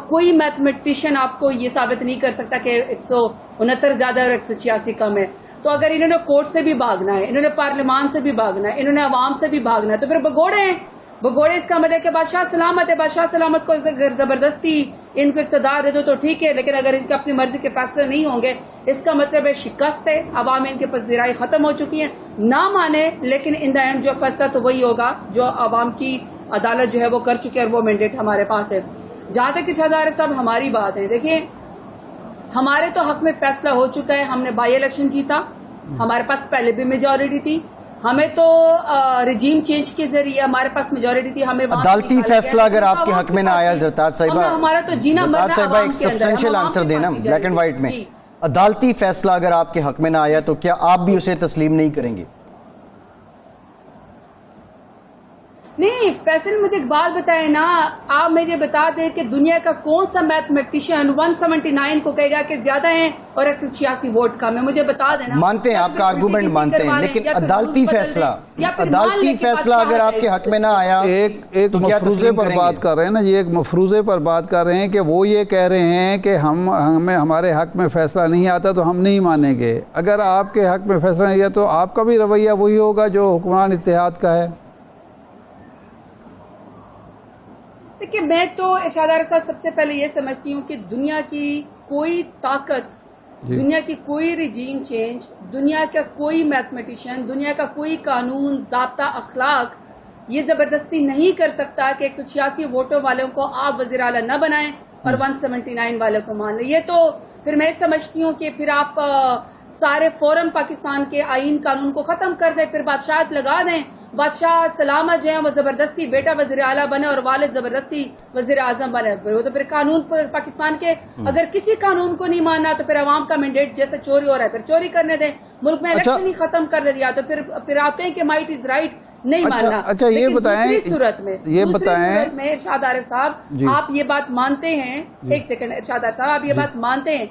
کوئی میتھمیٹیشین آپ کو یہ ثابت نہیں کر سکتا کہ 169 زیادہ اور 186 کم ہے. تو اگر انہوں نے کورٹ سے بھی بھاگنا ہے, انہوں نے پارلیمان سے بھی بھاگنا ہے, انہوں نے عوام سے بھی بھاگنا ہے, تو پھر بگوڑے ہیں. بگوڑے اس کا مطلب ہے کہ بادشاہ سلامت ہے. بادشاہ سلامت کو اگر زبردستی ان کو اقتدار دے دو تو ٹھیک ہے, لیکن اگر ان کے اپنی مرضی کے فیصلے نہیں ہوں گے, اس کا مطلب ہے شکست ہے. عوام ان کے پذیرائی ختم ہو چکی ہیں. نہ مانے, لیکن ان دا اینڈ جو فیصلہ تو وہی ہوگا جو عوام کی عدالت جو ہے وہ کر چکی ہے, اور وہ مینڈیٹ ہمارے پاس ہے. جہاں تک ارشاد عارف صاحب ہماری بات ہے, دیکھیے ہمارے تو حق میں فیصلہ ہو چکا ہے. ہم نے بائی الیکشن جیتا, ہمارے پاس پہلے بھی میجورٹی تھی. ہمیں تو رجیم چینج کے ذریعے ہمارے پاس میجورٹی تھی. ہمیں عدالتی فیصلہ اگر آپ کے حق میں نہ آیا زرتاج صاحبہ, ہمارا تو جینا مرنا صاحبہ ایک سبسٹینشل آنسر دینا بلیک اینڈ وائٹ میں. عدالتی فیصلہ اگر آپ کے حق میں نہ آیا تو کیا آپ بھی اسے تسلیم نہیں کریں گے؟ نہیں فیصل, مجھے ایک بات بتائیں نا, آپ مجھے بتا دیں کہ دنیا کا کون سا میتھمیٹیشین 179 کو کہے گا کہ زیادہ ہیں اور 186 ووٹ کم ہے؟ مجھے بتا دینا. مانتے ہیں آپ کا آرگومنٹ مانتے ہیں, لیکن عدالتی فیصلہ اگر آپ کے حق میں نہ آیا, ایک مفروضے پر بات کر رہے ہیں نا, یہ ایک مفروضے پر بات کر رہے ہیں کہ وہ یہ کہہ رہے ہیں کہ ہمیں ہمارے حق میں فیصلہ نہیں آتا تو ہم نہیں مانیں گے. اگر آپ کے حق میں فیصلہ نہیں آیا تو آپ کا بھی رویہ وہی ہوگا جو حکمران اتحاد کا ہے. دیکھیں میں تو ارشاد عارف صاحب سب سے پہلے یہ سمجھتی ہوں کہ دنیا کی کوئی طاقت, دنیا کی کوئی رجیم چینج, دنیا کا کوئی میتھمیٹیشین, دنیا کا کوئی قانون, ضابطہ, اخلاق یہ زبردستی نہیں کر سکتا کہ 186 ووٹوں والوں کو آپ وزیر اعلیٰ نہ بنائیں اور 179 والوں کو مان لیں. یہ تو پھر میں سمجھتی ہوں کہ پھر آپ سارے فوراً پاکستان کے آئین قانون کو ختم کر دیں, پھر بادشاہت لگا دیں, بادشاہ سلامت جو ہے وہ زبردستی بیٹا وزیر اعلیٰ بنے اور والد زبردستی وزیر اعظم بنے. تو پھر قانون پاکستان کے اگر کسی قانون کو نہیں ماننا تو پھر عوام کا مینڈیٹ جیسے چوری ہو رہا ہے پھر چوری کرنے دیں. ملک میں الیکشن ہی ختم کر دیا تو پھر آپ کہیں کہ مائٹ از رائٹ نہیں ماننا. اچھا یہ بتائیں, دوسری صورت میں ارشاد عارف صاحب آپ یہ بات مانتے ہیں, ایک سیکنڈ ارشاد عارف صاحب آپ یہ بات مانتے ہیں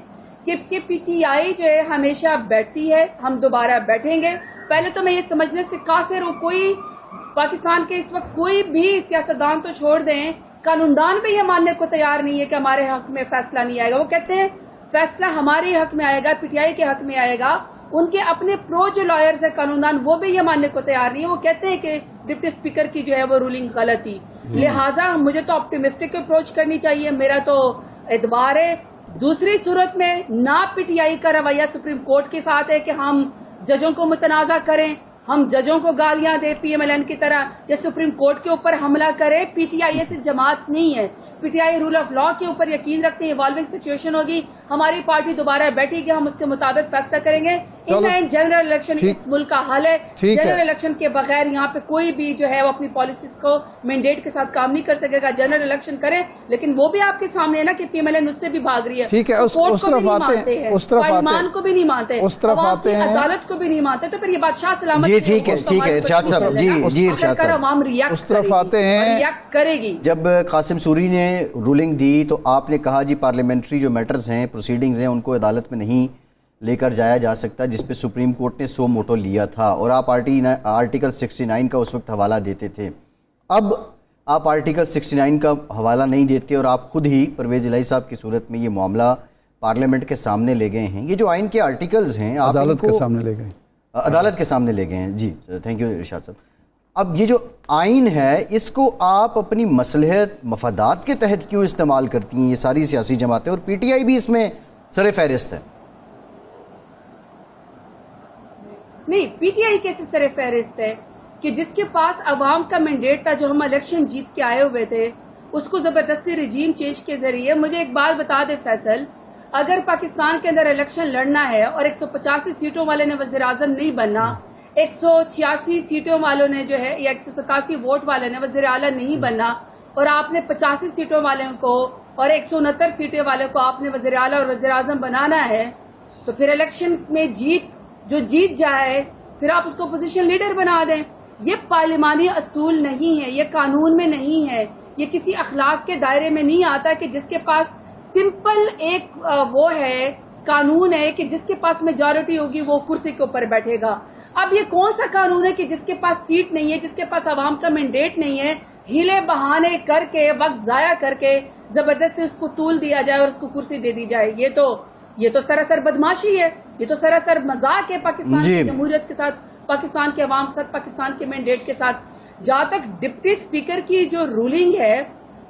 کہ پی ٹی آئی جو ہے ہمیشہ بیٹھتی ہے, ہم دوبارہ بیٹھیں گے. پہلے تو میں یہ سمجھنے سے قاصر ہوں, کوئی پاکستان کے اس وقت کوئی بھی سیاستدان تو چھوڑ دیں, قانوندان بھی یہ ماننے کو تیار نہیں ہے کہ ہمارے حق میں فیصلہ نہیں آئے گا. وہ کہتے ہیں فیصلہ ہمارے حق میں آئے گا, پی ٹی آئی کے حق میں آئے گا. ان کے اپنے پرو جو لائرز ہیں قانوندان وہ بھی یہ ماننے کو تیار نہیں ہے. وہ کہتے ہیں کہ ڈپٹی اسپیکر کی جو ہے وہ رولنگ غلط تھی. لہٰذا مجھے تو آپٹیمسٹک اپروچ کرنی چاہیے, میرا تو اعتبار ہے. دوسری صورت میں نہ پی ٹی آئی کا رویہ سپریم کورٹ کے ساتھ ہے کہ ہم ججوں کو متنازع کریں, ہم ججوں کو گالیاں دیں پی ایم ایل این کی طرح, یا سپریم کورٹ کے اوپر حملہ کرے. پی ٹی آئی ایسی جماعت نہیں ہے. P T I rule of law کے اوپر یقین رکھتے ہیں. ایوالونگ سچویشن ہوگی, ہماری پارٹی دوبارہ بیٹھے گی, ہم اس کے مطابق فیصلہ کریں گے. جنرل الیکشن اس ملک کا حل ہے. جنرل الیکشن کے بغیر یہاں پہ کوئی بھی جو ہے وہ اپنی پالیسیز کو مینڈیٹ کے ساتھ کام نہیں کر سکے گا. جنرل الیکشن کریں, لیکن وہ بھی آپ کے سامنے ہے نا کہ پی ایم ایل این اس سے بھی بھاگ رہی ہے. ٹھیک ہے, اس طرف آتے ہیں, پارلیمان کو بھی نہیں مانتے, عدالت کو بھی نہیں مانتے. تو پھر یہ بادشاہ سلامت جی ٹھیک ہے ارشاد صاحب, جی ارشاد صاحب عوام ریاکٹ کرے گی. جب قاسم سوری نے رولنگ دی تو آپ نے کہا جی پارلیمنٹری جو میٹرز ہیں, پروسیڈنگز ہیں, ان کو عدالت میں نہیں لے کر جایا جا سکتا, جس پہ سپریم کورٹ نے 100 موٹو لیا تھا, اور آپ آرٹیکل 69 کا اس وقت حوالہ دیتے تھے. اب آپ آرٹیکل 69 کا حوالہ نہیں دیتے اور آپ خود ہی پرویز الہی صاحب کی صورت میں یہ معاملہ پارلیمنٹ کے سامنے لے گئے ہیں. یہ جو آئین کے آرٹیکلز ہیں آپ عدالت کے سامنے لے گئے, عدالت کے سامنے لے گئے ہیں. جی تھینک یو ارشاد صاحب. اب یہ جو آئین ہے اس کو آپ اپنی مصلحت مفادات کے تحت کیوں استعمال کرتی ہیں یہ ساری سیاسی جماعتیں, اور پی ٹی آئی بھی اس میں سر فہرست ہے؟ نہیں, پی ٹی آئی کیسے سر فہرست ہے کہ جس کے پاس عوام کا مینڈیٹ تھا, جو ہم الیکشن جیت کے آئے ہوئے تھے, اس کو زبردستی رجیم چینج کے ذریعے. مجھے ایک بات بتا دے فیصل, اگر پاکستان کے اندر الیکشن لڑنا ہے اور 185 سیٹوں والے نے وزیر اعظم نہیں بننا, 186 سیٹوں والوں نے جو ہے یا 187 ووٹ والے نے وزیر اعلیٰ نہیں بننا, اور آپ نے 85 سیٹوں والوں کو اور 169 سیٹیں والوں کو آپ نے وزیر اعلیٰ اور وزیر اعظم بنانا ہے, تو پھر الیکشن میں جیت جائے پھر آپ اس کو اپوزیشن لیڈر بنا دیں. یہ پارلیمانی اصول نہیں ہے, یہ قانون میں نہیں ہے, یہ کسی اخلاق کے دائرے میں نہیں آتا کہ جس کے پاس سمپل ایک وہ ہے قانون ہے کہ جس کے پاس میجورٹی ہوگی وہ کرسی کے اوپر بیٹھے گا. اب یہ کون سا قانون ہے کہ جس کے پاس سیٹ نہیں ہے, جس کے پاس عوام کا مینڈیٹ نہیں ہے, ہیلے بہانے کر کے وقت ضائع کر کے زبردستی اس کو طول دیا جائے اور اس کو کرسی دے دی جائے. یہ تو سراسر بدماشی ہے, یہ تو سراسر مذاق ہے پاکستان کی جمہوریت کے ساتھ, پاکستان کے عوام کے ساتھ, پاکستان کے مینڈیٹ کے ساتھ. جہاں تک ڈپٹی اسپیکر کی جو رولنگ ہے,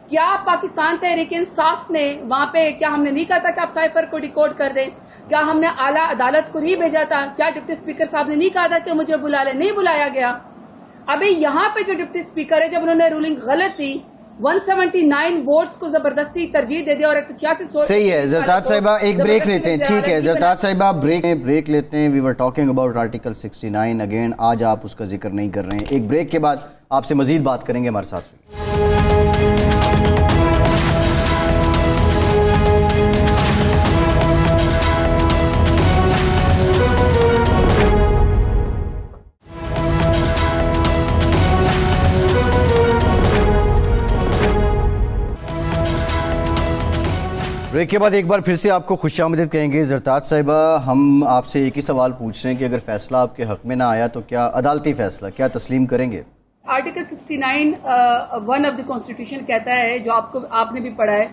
کیا پاکستان تحریک انصاف نے وہاں پہ, کیا ہم نے نہیں کہا تھا کہ آپ سائفر کو ڈیکوڈ کر دیں؟ کیا ہم نے اعلیٰ عدالت کو نہیں بھیجا تھا؟ کیا ڈپٹی اسپیکر صاحب نے نہیں کہا تھا کہ مجھے بلا لیں؟ نہیں بلایا گیا. ابھی یہاں پہ جو ڈپٹی اسپیکر ہے, جب انہوں نے رولنگ غلط دی, 179 ووٹس کو زبردستی ترجیح دے دیا اور 186. صحیح ہے زرتاج صاحبہ, ایک بریک لیتے ہیں. ٹھیک ہے زرتاج صاحبہ, بریک لیتے ہیں. We are talking about article 69 again. آج آپ اس کا ذکر نہیں کر رہے ہیں. ایک بریک کے بعد آپ سے مزید بات کریں گے. ہمارے ساتھ بریک کے بعد ایک بار پھر سے آپ کو خوش آمدید کہیں گے. زرتاج صاحبہ, ہم آپ سے ایک ہی سوال پوچھ رہے ہیں کہ اگر فیصلہ آپ کے حق میں نہ آیا تو کیا عدالتی فیصلہ کیا تسلیم کریں گے؟ آرٹیکل 69 1 آف دی کانسٹیٹیوشن کہتا ہے, جو آپ نے بھی پڑھا ہے,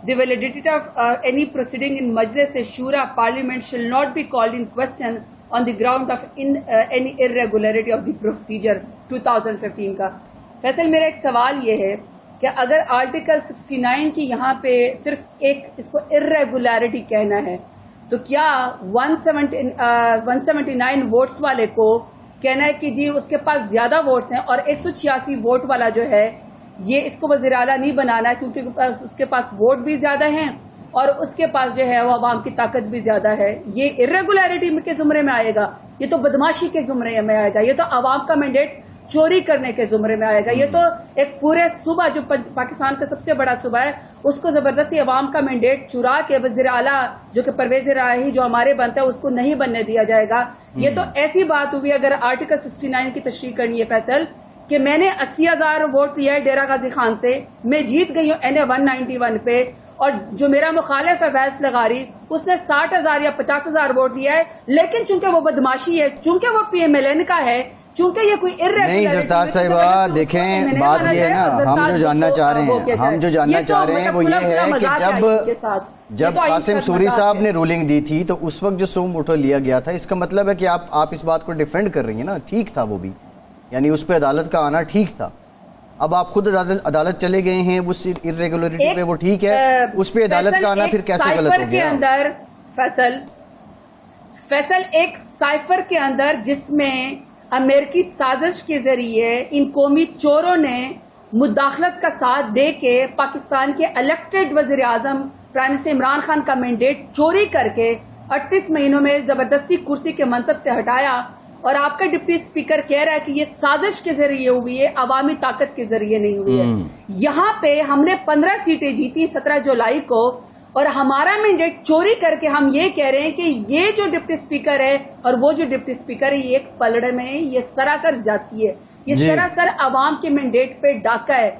the validity of any proceeding in مجلس شورا parliament shall not be called in question on the ground of any irregularity of the procedure 2015 کا. فیصل, میرا ایک سوال یہ ہے کہ اگر آرٹیکل 69 کی یہاں پہ صرف ایک اس کو irregularity کہنا ہے, تو کیا 179 ووٹس والے کو کہنا ہے کہ جی اس کے پاس زیادہ ووٹس ہیں, اور 186 ووٹ والا جو ہے یہ اس کو وزیر اعلیٰ نہیں بنانا ہے کیونکہ اس کے پاس ووٹ بھی زیادہ ہیں اور اس کے پاس جو ہے وہ عوام کی طاقت بھی زیادہ ہے, یہ irregularity کے زمرے میں آئے گا؟ یہ تو بدماشی کے زمرے میں آئے گا, یہ تو عوام کا مینڈیٹ چوری کرنے کے زمرے میں آئے گا. یہ تو ایک پورے صوبہ جو پاکستان کا سب سے بڑا صوبہ ہے اس کو زبردستی عوام کا مینڈیٹ چرا کے وزیر اعلیٰ جو کہ پرویز الہی جو ہمارے بنتا ہے اس کو نہیں بننے دیا جائے گا. یہ تو ایسی بات ہوئی اگر آرٹیکل 69 کی تشریح کرنی ہے فیصل, کہ میں نے 80,000 ووٹ لیا ہے ڈیرہ غازی خان سے, میں جیت گئی ہوں NA 191 پہ, اور جو میرا مخالف ہے ویس لغاری اس نے 60,000 یا 50,000 ووٹ لیا ہے, لیکن چونکہ وہ بدماشی ہے, چونکہ وہ PMLN کا ہے, چونکہ یہ کوئی نہیں. زرتاج صاحبہ دیکھیں, بات یہ ہے نا, ہم جو جاننا چاہ رہے ہیں وہ یہ ہے کہ جب قاسم سوری صاحب نے رولنگ دی تھی تو اس وقت جو 100 ووٹر لیا گیا تھا, اس کا مطلب ہے کہ آپ اس بات کو ڈیفینڈ کر رہی ہیں نا. ٹھیک تھا وہ بھی, یعنی اس پہ عدالت کا آنا ٹھیک تھا. اب آپ خود عدالت چلے گئے ہیں اس irregularity پہ, وہ ٹھیک ہے, اس پہ عدالت کا آنا پھر کیسے غلط ہو گیا؟ فیصل, ایک سائفر کے اندر جس میں امریکی سازش کے ذریعے ان قومی چوروں نے مداخلت کا ساتھ دے کے پاکستان کے الیکٹڈ وزیر اعظم پرائم منسٹر عمران خان کا مینڈیٹ چوری کر کے 38 مہینوں میں زبردستی کرسی کے منصب سے ہٹایا, اور آپ کا ڈپٹی اسپیکر کہہ رہا ہے کہ یہ سازش کے ذریعے ہوئی ہے, عوامی طاقت کے ذریعے نہیں ہوئی ہے. یہاں پہ ہم نے 15 سیٹیں جیتی 17 جولائی کو, اور ہمارا مینڈیٹ چوری کر کے ہم یہ کہہ رہے ہیں کہ یہ جو ڈپٹی اسپیکر ہے اور وہ جو ڈپٹی اسپیکر ہے یہ ایک پلڑے میں ہے. یہ سراسر زیادتی ہے, یہ سراسر عوام کے مینڈیٹ پہ ڈاکہ ہے.